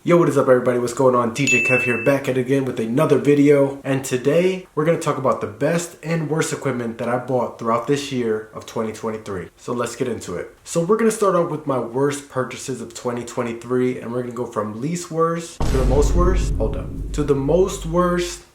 Yo, what is up everybody? What's going on? DJ Kev here, back at it again with another video. And today we're going to talk about the best and worst equipment that I bought throughout this year of 2023. So let's get into it. So we're going to start off with my worst purchases of 2023, and we're going to go from least worst to the most worst. Hold up. To the most worst,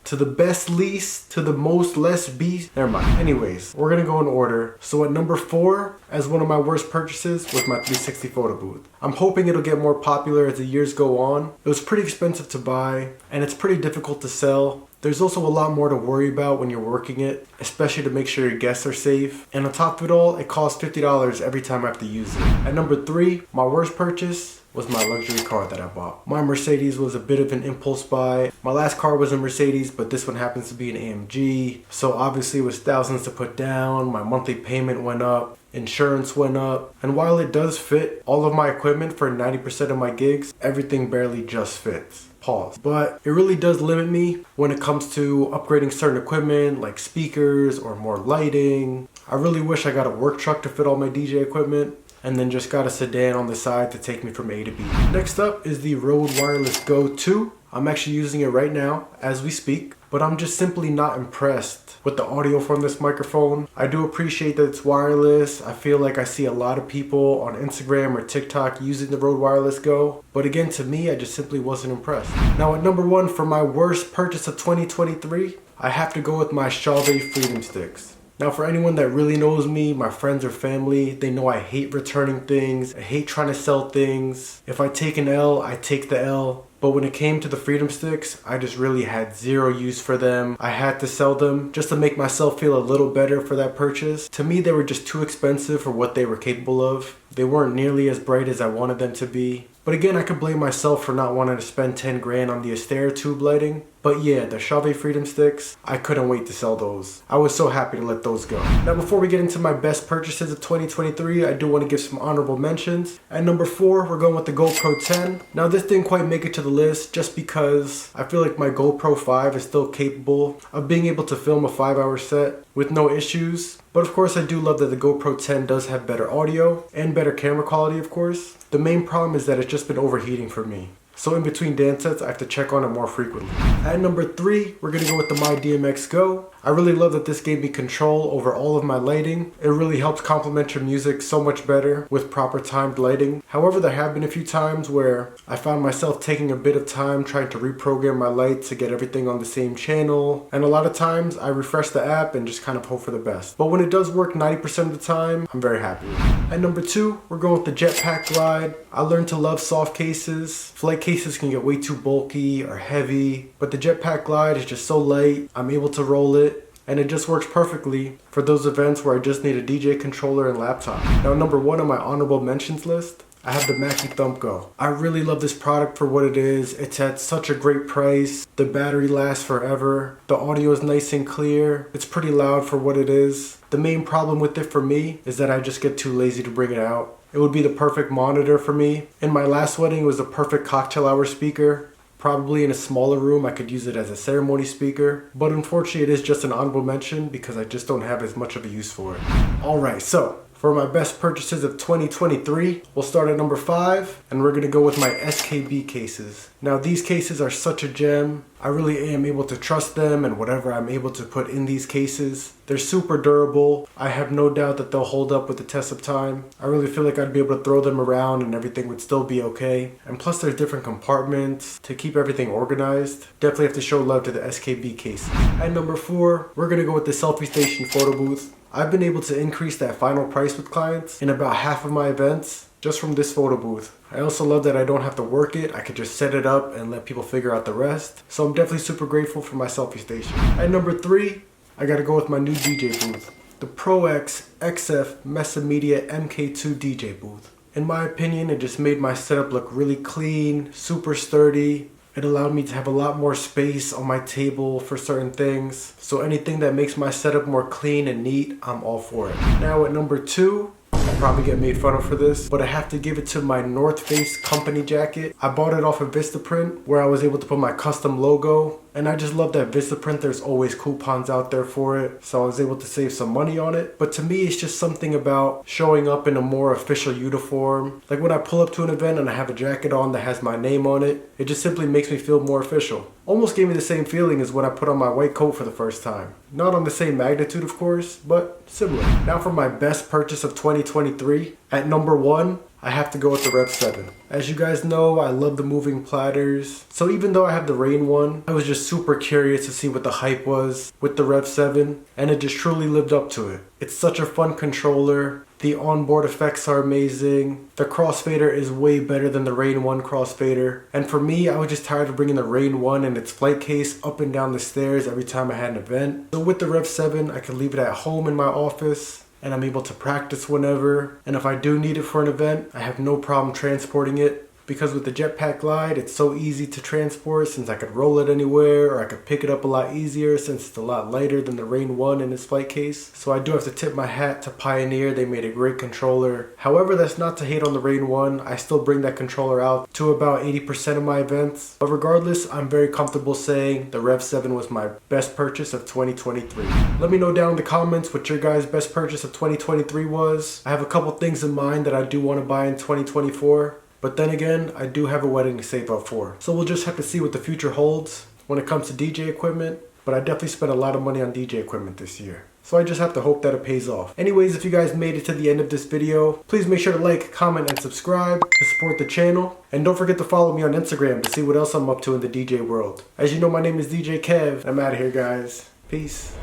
to the best least, to the most less beast. Never mind. Anyways, we're gonna go in order. So at number 4, as one of my worst purchases, was my 360 photo booth. I'm hoping it'll get more popular as the years go on. It was pretty expensive to buy, and it's pretty difficult to sell. There's also a lot more to worry about when you're working it, especially to make sure your guests are safe. And on top of it all, it costs $50 every time I have to use it. At number 3, my worst purchase was my luxury car that I bought. My Mercedes was a bit of an impulse buy. My last car was a Mercedes, but this one happens to be an AMG. So obviously it was thousands to put down. My monthly payment went up. Insurance went up. And while it does fit all of my equipment for 90% of my gigs, everything barely just fits. Pause. But it really does limit me when it comes to upgrading certain equipment like speakers or more lighting. I really wish I got a work truck to fit all my DJ equipment, and then just got a sedan on the side to take me from A to B. Next up is the Rode Wireless Go 2. I'm actually using it right now as we speak, but I'm just simply not impressed with the audio from this microphone. I do appreciate that it's wireless. I feel like I see a lot of people on Instagram or TikTok using the Rode Wireless Go, but again, to me, I just simply wasn't impressed. Now at number 1 for my worst purchase of 2023, I have to go with my Selfie Freedom Sticks. Now for anyone that really knows me, my friends or family, they know I hate returning things. I hate trying to sell things. If I take an L, I take the L. But when it came to the Freedom Sticks, I just really had zero use for them. I had to sell them just to make myself feel a little better for that purchase. To me, they were just too expensive for what they were capable of. They weren't nearly as bright as I wanted them to be. But again, I could blame myself for not wanting to spend 10 grand on the Astera tube lighting. But yeah, the Selfie Freedom Sticks, I couldn't wait to sell those. I was so happy to let those go. Now before we get into my best purchases of 2023, I do want to give some honorable mentions. At number 4, we're going with the GoPro 10. Now this didn't quite make it to the list just because I feel like my GoPro 5 is still capable of being able to film a 5-hour set with no issues. But of course I do love that the GoPro 10 does have better audio and better camera quality, of course. The main problem is that it's just been overheating for me. So in between dance sets, I have to check on it more frequently. At number 3, we're going to go with the DMX Go. I really love that this gave me control over all of my lighting. It really helps complement your music so much better with proper timed lighting. However, there have been a few times where I found myself taking a bit of time trying to reprogram my lights to get everything on the same channel. And a lot of times I refresh the app and just kind of hope for the best. But when it does work 90% of the time, I'm very happy with it. At number 2, we're going with the Jetpack Glide. I learned to love soft cases. Flight cases can get way too bulky or heavy, but the Jetpack Glide is just so light. I'm able to roll it, and it just works perfectly for those events where I just need a DJ controller and laptop. Now number 1 on my honorable mentions list, I have the Mackie Thump Go. I really love this product for what it is. It's at such a great price. The battery lasts forever. The audio is nice and clear. It's pretty loud for what it is. The main problem with it for me is that I just get too lazy to bring it out. It would be the perfect monitor for me. In my last wedding, it was the perfect cocktail hour speaker. Probably in a smaller room, I could use it as a ceremony speaker. But unfortunately, it is just an honorable mention because I just don't have as much of a use for it. Alright, so for my best purchases of 2023, we'll start at number 5, and we're going to go with my SKB cases. Now these cases are such a gem. I really am able to trust them and whatever I'm able to put in these cases. They're super durable. I have no doubt that they'll hold up with the test of time. I really feel like I'd be able to throw them around and everything would still be okay. And plus there's different compartments to keep everything organized. Definitely have to show love to the SKB cases. At number 4, we're going to go with the Selfie Station photo booth. I've been able to increase that final price with clients in about half of my events just from this photo booth. I also love that I don't have to work it. I could just set it up and let people figure out the rest. So I'm definitely super grateful for my Selfie Station. At number 3, I gotta go with my new DJ booth, the Pro X XF Mesa Media MK2 DJ booth. In my opinion, it just made my setup look really clean, super sturdy. It allowed me to have a lot more space on my table for certain things. So anything that makes my setup more clean and neat, I'm all for it. Now at number 2, I'll probably get made fun of for this, but I have to give it to my North Face company jacket. I bought it off of Vistaprint, where I was able to put my custom logo and I just love that Vistaprint, there's always coupons out there for it, so I was able to save some money on it. But to me, it's just something about showing up in a more official uniform. Like when I pull up to an event and I have a jacket on that has my name on it, it just simply makes me feel more official. Almost gave me the same feeling as when I put on my white coat for the first time. Not on the same magnitude, of course, but similar. Now for my best purchase of 2023, at number 1, I have to go with the Rev 7. As you guys know, I love the moving platters. So even though I have the Rain one, I was just super curious to see what the hype was with the Rev 7, and it just truly lived up to it. It's such a fun controller. The onboard effects are amazing. The crossfader is way better than the Rain 1 crossfader. And for me, I was just tired of bringing the Rain 1 and its flight case up and down the stairs every time I had an event. So with the Rev 7, I can leave it at home in my office, and I'm able to practice whenever. And if I do need it for an event, I have no problem transporting it. Because with the Jetpack Glide, it's so easy to transport since I could roll it anywhere, or I could pick it up a lot easier since it's a lot lighter than the Rain 1 in its flight case. So I do have to tip my hat to Pioneer. They made a great controller. However, that's not to hate on the Rain 1. I still bring that controller out to about 80% of my events. But regardless, I'm very comfortable saying the Rev 7 was my best purchase of 2023. Let me know down in the comments what your guys' best purchase of 2023 was. I have a couple things in mind that I do want to buy in 2024. But then again, I do have a wedding to save up for. So we'll just have to see what the future holds when it comes to DJ equipment. But I definitely spent a lot of money on DJ equipment this year. So I just have to hope that it pays off. Anyways, if you guys made it to the end of this video, please make sure to like, comment, and subscribe to support the channel. And don't forget to follow me on Instagram to see what else I'm up to in the DJ world. As you know, my name is DJ Kev. I'm out of here, guys. Peace.